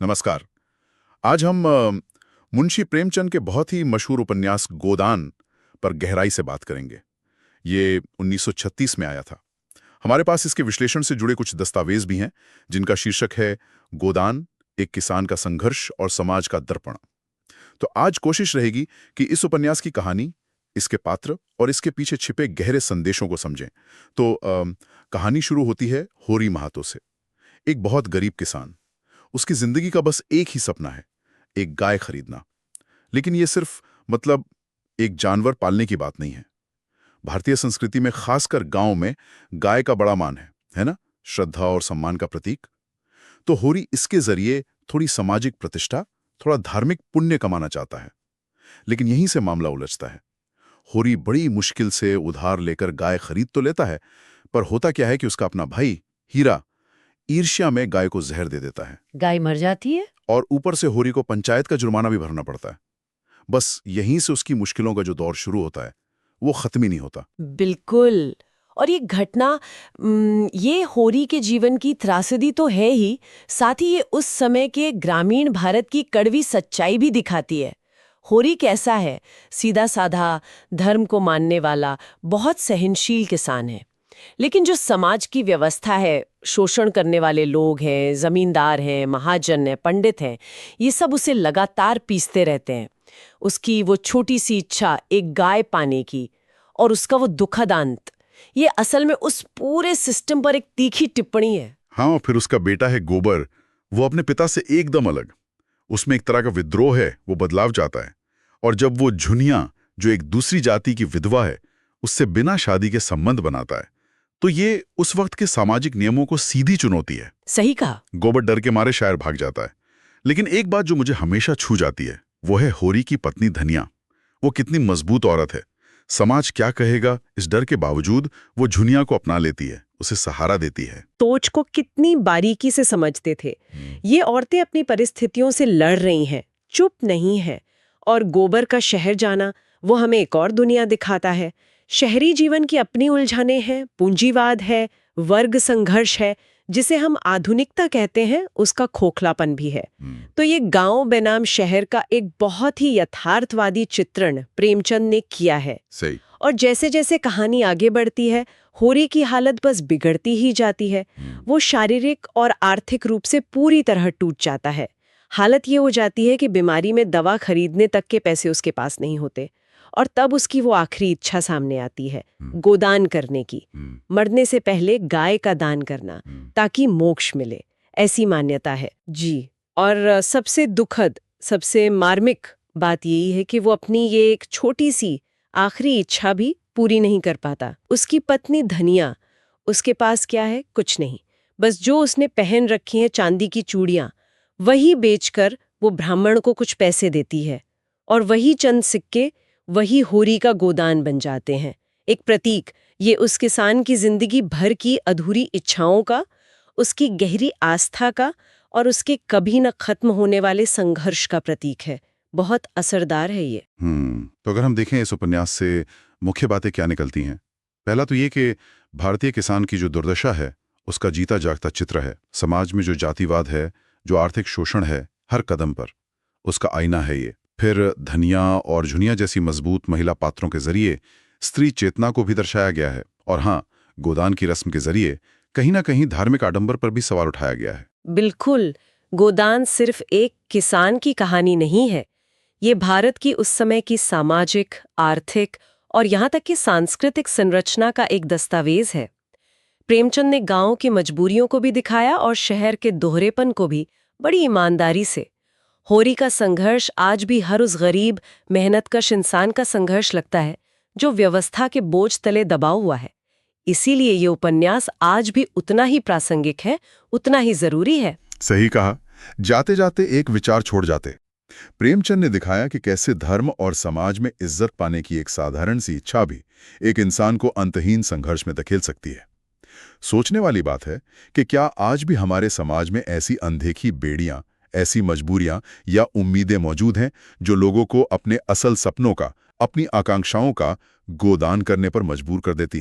नमस्कार। आज हम मुंशी प्रेमचंद के बहुत ही मशहूर उपन्यास गोदान पर गहराई से बात करेंगे। ये 1936 में आया था। हमारे पास इसके विश्लेषण से जुड़े कुछ दस्तावेज भी हैं, जिनका शीर्षक है गोदान, एक किसान का संघर्ष और समाज का दर्पण। तो आज कोशिश रहेगी कि इस उपन्यास की कहानी, इसके पात्र और इसके पीछे छिपे गहरे संदेशों को समझें। तो कहानी शुरू होती है होरी महातो से। एक बहुत गरीब किसान, उसकी जिंदगी का बस एक ही सपना है, एक गाय खरीदना। लेकिन यह सिर्फ एक जानवर पालने की बात नहीं है। भारतीय संस्कृति में, खासकर गांव में, गाय का बड़ा मान है ना, श्रद्धा और सम्मान का प्रतीक। तो होरी इसके जरिए थोड़ी सामाजिक प्रतिष्ठा, थोड़ा धार्मिक पुण्य कमाना चाहता है। लेकिन यहीं से मामला उलझता है। होरी बड़ी मुश्किल से उधार लेकर गाय खरीद तो लेता है, पर होता क्या है कि उसका अपना भाई हीरा ईर्ष्या में गाय को जहर दे देता है। गाय मर जाती है और ऊपर से होरी को पंचायत का जुर्माना भी भरना पड़ता है। बस यहीं से उसकी मुश्किलों का जो दौर शुरू होता है, वो खत्म ही नहीं होता। बिल्कुल। और ये घटना, ये होरी के जीवन की त्रासदी तो है ही, साथ ही ये उस समय के ग्रामीण भारत की कड़वी सच्चाई भी दिखाती है। होरी कैसा है? सीधा साधा, धर्म को मानने वाला, बहुत सहनशील किसान है। लेकिन जो समाज की व्यवस्था है, शोषण करने वाले लोग हैं, जमींदार हैं, महाजन हैं, पंडित हैं, ये सब उसे लगातार पीसते रहते हैं। उसकी वो छोटी सी इच्छा, एक गाय पाने की, और उसका वो दुखद अंत, ये असल में उस पूरे सिस्टम पर एक तीखी टिप्पणी है। हाँ, फिर उसका बेटा है गोबर, वो अपने पिता से एकदम अलग। उसमें एक तरह का विद्रोह है, वो बदलाव चाहता है। और जब वो झुनिया, जो एक दूसरी जाति की विधवा है, उससे बिना शादी के संबंध बनाता है, तो ये उस वक्त के सामाजिक नियमों को सीधी चुनौती है। सही कहा। गोबर डर के मारे शायर भाग जाता है। लेकिन एक बात जो मुझे हमेशा छू जाती है, वो है होरी की पत्नी धनिया। वो कितनी मजबूत औरत है। समाज क्या कहेगा, इस डर के बावजूद वो झुनिया को अपना लेती है, उसे सहारा देती है। सोच को कितनी बारीकी से समझते थे। ये औरतें अपनी परिस्थितियों से लड़ रही हैं, चुप नहीं है। और गोबर का शहर जाना, वो हमें एक और दुनिया दिखाता है। शहरी जीवन की अपनी उलझने हैं, पूंजीवाद है, वर्ग संघर्ष है, जिसे हम आधुनिकता कहते हैं, उसका खोखलापन भी है। तो ये गांव बनाम शहर का एक बहुत ही यथार्थवादी चित्रण प्रेमचंद ने किया है। सही। और जैसे जैसे कहानी आगे बढ़ती है, होरी की हालत बस बिगड़ती ही जाती है। वो शारीरिक और आर्थिक रूप से पूरी तरह टूट जाता है। हालत ये हो जाती है कि बीमारी में दवा खरीदने तक के पैसे उसके पास नहीं होते। और तब उसकी वो आखिरी इच्छा सामने आती है, गोदान करने की। मरने से पहले गाय का दान करना, ताकि मोक्ष मिले, ऐसी मान्यता है जी। और सबसे दुखद, सबसे मार्मिक बात यही है कि वो अपनी ये एक छोटी सी आखिरी इच्छा भी पूरी नहीं कर पाता। उसकी पत्नी धनिया, उसके पास क्या है? कुछ नहीं। बस जो उसने पहन रखी हैं चांदी की चूड़ियां, वही बेचकर वो ब्राह्मण को कुछ पैसे देती है। और वही चंद सिक्के, वही होरी का गोदान बन जाते हैं, एक प्रतीक। ये उस किसान की जिंदगी भर की अधूरी इच्छाओं का, उसकी गहरी आस्था का और उसके कभी न खत्म होने वाले संघर्ष का प्रतीक है। बहुत असरदार है ये। तो अगर हम देखें इस उपन्यास से मुख्य बातें क्या निकलती हैं? पहला तो ये कि भारतीय किसान की जो दुर्दशा है, उसका जीता जागता चित्र है। समाज में जो जातिवाद है, जो आर्थिक शोषण है, हर कदम पर उसका आईना है ये। फिर धनिया और झुनिया जैसी मजबूत महिला पात्रों के जरिए स्त्री चेतना को भी दर्शाया गया है। और हाँ, गोदान की रस्म के जरिए कहीं ना कहीं धार्मिक आडंबर पर भी सवाल उठाया गया है। बिल्कुल। गोदान सिर्फ एक किसान की कहानी नहीं है, ये भारत की उस समय की सामाजिक, आर्थिक और यहाँ तक कि सांस्कृतिक संरचना का एक दस्तावेज है। प्रेमचंद ने गांव की मजबूरियों को भी दिखाया और शहर के दोहरेपन को भी बड़ी ईमानदारी से। होरी का संघर्ष आज भी हर उस गरीब, मेहनतकश इंसान का संघर्ष लगता है, जो व्यवस्था के बोझ तले दबा हुआ है। इसीलिए ये उपन्यास आज भी उतना ही प्रासंगिक है, उतना ही जरूरी है। सही कहा। जाते जाते एक विचार छोड़ जाते। प्रेमचंद ने दिखाया कि कैसे धर्म और समाज में इज्जत पाने की एक साधारण सी इच्छा भी एक इंसान को अंतहीन संघर्ष में धकेल सकती है। सोचने वाली बात है कि क्या आज भी हमारे समाज में ऐसी अनदेखी बेड़ियां, ऐसी मजबूरियां या उम्मीदें मौजूद हैं जो लोगों को अपने असल सपनों का, अपनी आकांक्षाओं का गोदान करने पर मजबूर कर देती